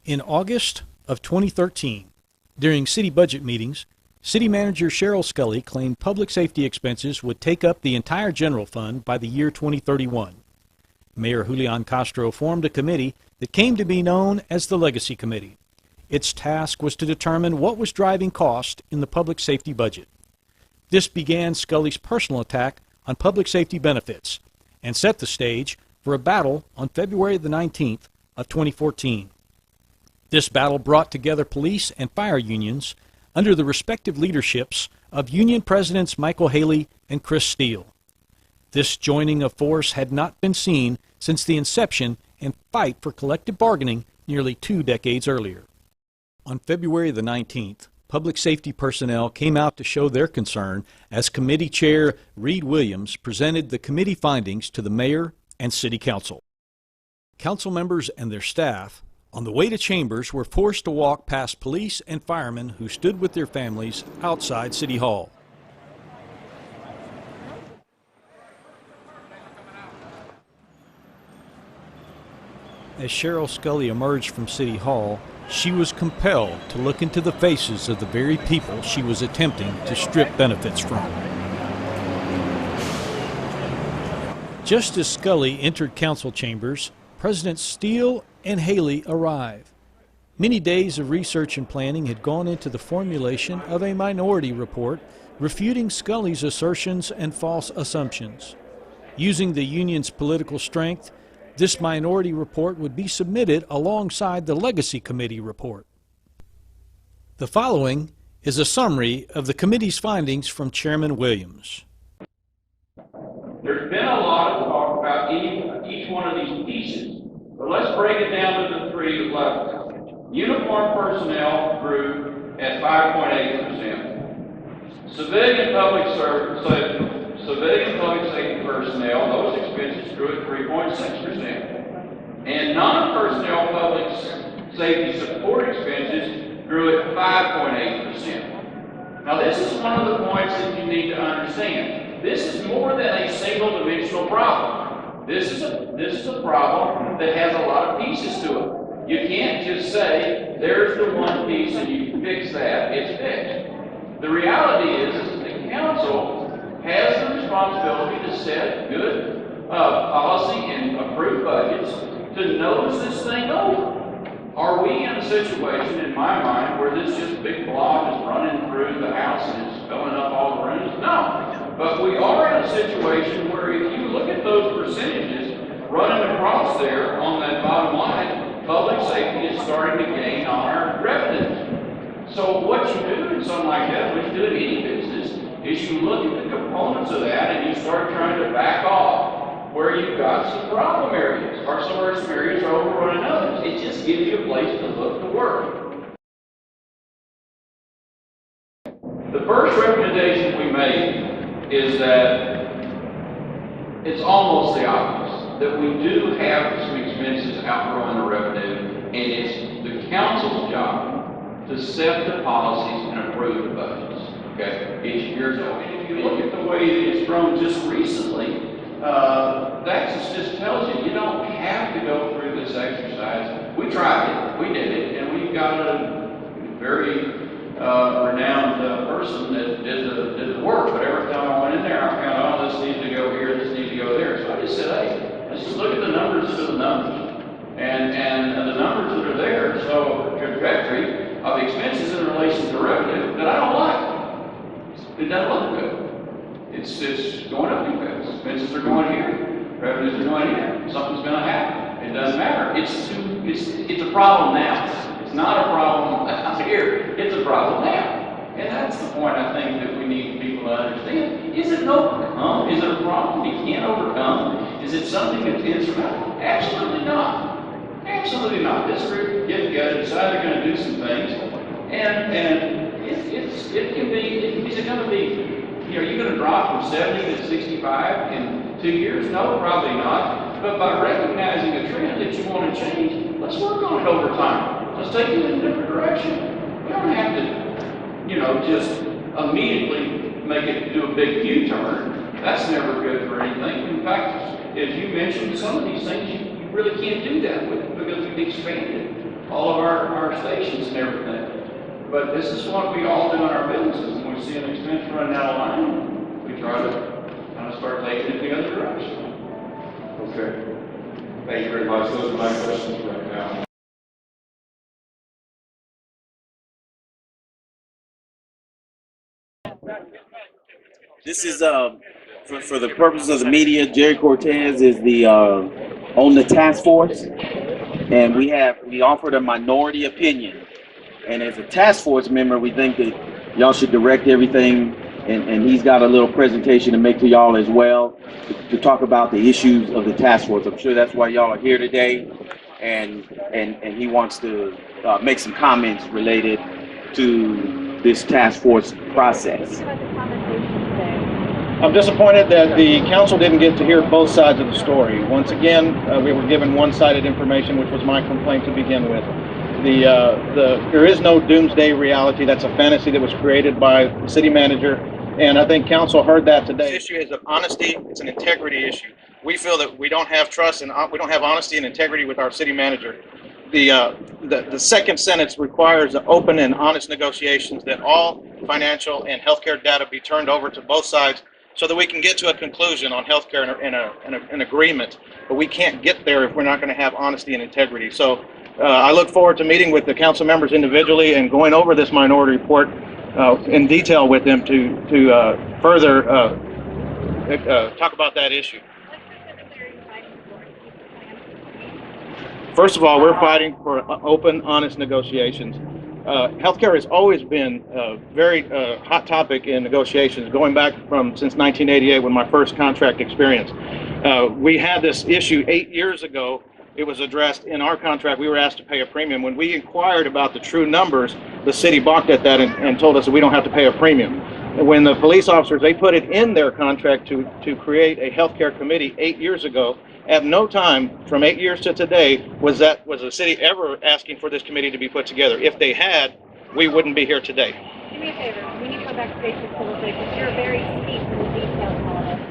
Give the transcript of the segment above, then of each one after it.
In August of 2013, during city budget meetings, City Manager Cheryl Scully claimed public safety expenses would take up the entire general fund by the year 2031. Mayor Julian Castro formed a committee that came to be known as the Legacy Committee. Its task was to determine what was driving cost in the public safety budget. This began Scully's personal attack on public safety benefits and set the stage for a battle on February the 19th of 2014. This battle brought together police and fire unions under the respective leaderships of union presidents Michael Haley and Chris Steele. This joining of force had not been seen since the inception and fight for collective bargaining nearly 2 decades earlier. On February the 19th, public safety personnel came out to show their concern as Committee Chair Reed Williams presented the committee findings to the mayor and city council. Council members and their staff on the way to chambers were forced to walk past police and firemen who stood with their families outside City Hall. As Cheryl Scully emerged from City Hall, she was compelled to look into the faces of the very people she was attempting to strip benefits from. Just as Scully entered council chambers, Presidents Steele and Haley arrived. Many days of research and planning had gone into the formulation of a minority report refuting Scully's assertions and false assumptions. Using the union's political strength, this minority report would be submitted alongside the Legacy Committee report. The following is a summary of the committee's findings from Chairman Williams. There's been a lot of talk about each one of these pieces, but let's break it down to the 3 levels. Uniformed personnel grew at 5.8%. Civilian public safety personnel, those expenses grew at 3.6%. And non-personnel public safety support expenses grew at 5.8%. Now this is one of the points that you need to understand. This is more than a single-dimensional problem. This is a problem that has a lot of pieces to it. You can't just say, there's the one piece and you fix that, it's fixed. The reality is that the council has the responsibility to set good policy and approve budgets to nose this thing over. Are we in a situation, in my mind, where this just big blob is running through the house and it's filling up all the rooms? No. But we are in a situation where if you look at those percentages running across there on that bottom line, public safety is starting to gain on our revenues. So what you do in something like that, what you do in any business, is you look at the components of that and you start trying to back off where you've got some problem areas, or some areas are overrunning others. It just gives you a place to look to work. The first recommendation we made is that it's almost the obvious, that we do have some expenses outgrowing the revenue, and it's the council's job to set the policies and approve the budgets, okay, each year. So if you look at the way that it's grown just recently, that just tells you, you don't have to go through this exercise. We tried it, we did it, and we've got a very renowned person that did the work. But every time I went in there, I found, oh, this needs to go here, this needs to go there. So I just said, hey, let's just look at the numbers to the numbers. And the numbers that are there, so a trajectory of expenses in relation to revenue that I don't like. It doesn't look good. It's going up too fast. Expenses are going here, revenues are going here. Something's going to happen. It doesn't matter. It's a problem now. It's not a problem out here. It's a problem now. And that's the point I think that we need people to understand. Is it an overcome? Is it a problem we can't overcome? Is it something that's insurmountable? Absolutely not. Absolutely not. This group get together, decide they're going to do some things, and it can be. Is it going to be? Are you going to drop from 70 to 65 in 2 years? No, probably not. But by recognizing a trend that you want to change, let's work on it over time. Let's take it in a different direction. We don't have to, just immediately make it do a big U-turn. That's never good for anything. In fact, as you mentioned, some of these things you really can't do that with because we've expanded. all of our stations and everything. But this is what we all do in our businesses. When we see an expense running out of line, we try to kind of start taking it the other direction. Okay. Thank you very much. Those are my questions right now. This is for the purpose of the media. Jerry Cortez is the on the task force, and we offered a minority opinion. And as a task force member, we think that y'all should direct everything. And he's got a little presentation to make to y'all as well to talk about the issues of the task force. I'm sure that's why y'all are here today, and he wants to make some comments related to this task force process. I'm disappointed that the council didn't get to hear both sides of the story. Once again, we were given one-sided information, which was my complaint to begin with. There is no doomsday reality. That's a fantasy that was created by the city manager, and I think council heard that today. This issue is of honesty. It's an integrity issue. We feel that we don't have trust and we don't have honesty and integrity with our city manager. The second sentence requires open and honest negotiations, that all financial and healthcare data be turned over to both sides so that we can get to a conclusion on healthcare and an agreement. But we can't get there if we're not going to have honesty and integrity. So I look forward to meeting with the council members individually and going over this minority report in detail with them to further talk about that issue. First of all, we're fighting for open, honest negotiations. Healthcare has always been a very hot topic in negotiations, going back since 1988 when my first contract experience. We had this issue 8 years ago. It was addressed in our contract. We were asked to pay a premium. When we inquired about the true numbers, the city balked at that and told us that we don't have to pay a premium. When the police officers, they put it in their contract to create a healthcare committee 8 years ago. At no time from 8 years to today was the city ever asking for this committee to be put together. If they had, we wouldn't be here today. Do me a favor. We need to go back to basics a little bit because you're very steep in the details of all this.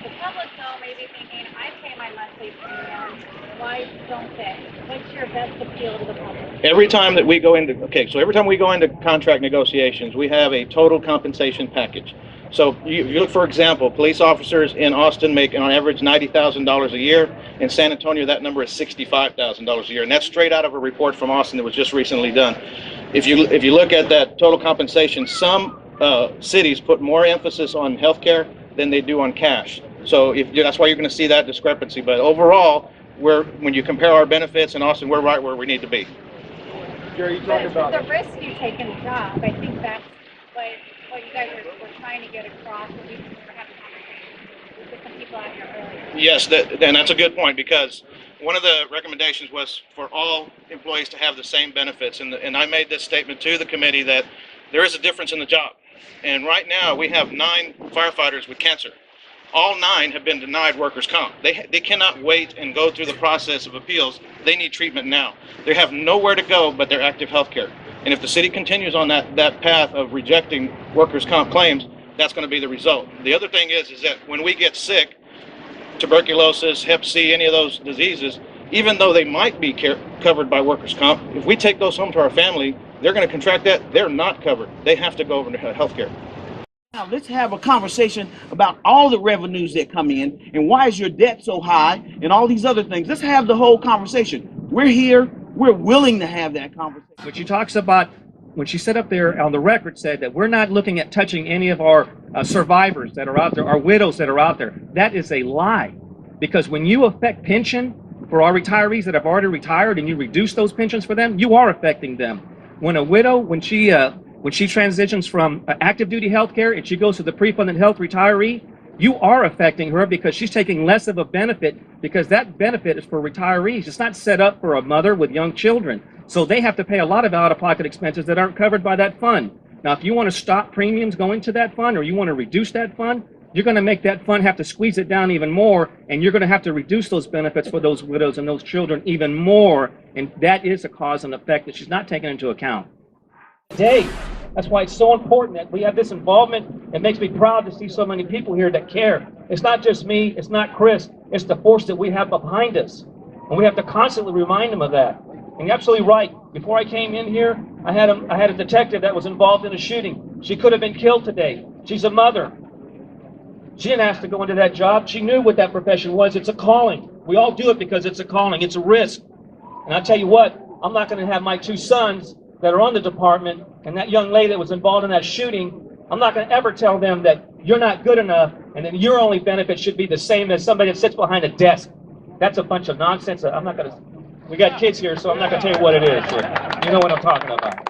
The public, though, may be thinking, I pay my monthly premium. Why don't they? What's your best appeal to the public? Every time that we go into contract negotiations, we have a total compensation package. So you look, for example, police officers in Austin make on average $90,000 a year. In San Antonio, that number is $65,000 a year, and that's straight out of a report from Austin that was just recently done. If you look at that total compensation, some cities put more emphasis on healthcare than they do on cash. So that's why you're going to see that discrepancy. But overall, when you compare our benefits in Austin, we're right where we need to be. Jerry, you talked about the risk you take in the job. I think that's what you guys were trying to get across. At least we're having conversations with some people out here earlier. Yes, and that's a good point, because one of the recommendations was for all employees to have the same benefits, and I made this statement to the committee that there is a difference in the job. And right now we have 9 firefighters with cancer. All 9 have been denied workers' comp. They cannot wait and go through the process of appeals. They need treatment now. They have nowhere to go but their active health care. And if the city continues on that path of rejecting workers' comp claims, that's going to be the result. The other thing is that when we get sick, tuberculosis, Hep C, any of those diseases, even though they might be covered by workers' comp, if we take those home to our family, they're going to contract that. They're not covered. They have to go over to health care. Now let's have a conversation about all the revenues that come in and why is your debt so high and all these other things. Let's have the whole conversation. We're here. We're willing to have that conversation. When she talks about, when she said up there on the record, said that we're not looking at touching any of our survivors that are out there, our widows that are out there, that is a lie. Because when you affect pension for our retirees that have already retired and you reduce those pensions for them, you are affecting them. When a widow, when she transitions from active duty health care and she goes to the pre-funded health retiree, you are affecting her because she's taking less of a benefit, because that benefit is for retirees. It's not set up for a mother with young children. So they have to pay a lot of out-of-pocket expenses that aren't covered by that fund. Now, if you want to stop premiums going to that fund or you want to reduce that fund, you're going to make that fund have to squeeze it down even more, and you're going to have to reduce those benefits for those widows and those children even more. And that is a cause and effect that she's not taking into account. Dave. That's why it's so important that we have this involvement. It makes me proud to see so many people here that care. It's not just me, it's not Chris, it's the force that we have behind us. And we have to constantly remind them of that. And you're absolutely right. Before I came in here, I had a detective that was involved in a shooting. She could have been killed today. She's a mother. She didn't ask to go into that job. She knew what that profession was. It's a calling. We all do it because it's a calling. It's a risk. And I tell you what, I'm not going to have my 2 sons that are on the department and that young lady that was involved in that shooting, I'm not going to ever tell them that you're not good enough and then your only benefit should be the same as somebody that sits behind a desk. That's a bunch of nonsense. I'm not going to, we got kids here, so I'm not going to tell you what it is. But you know what I'm talking about.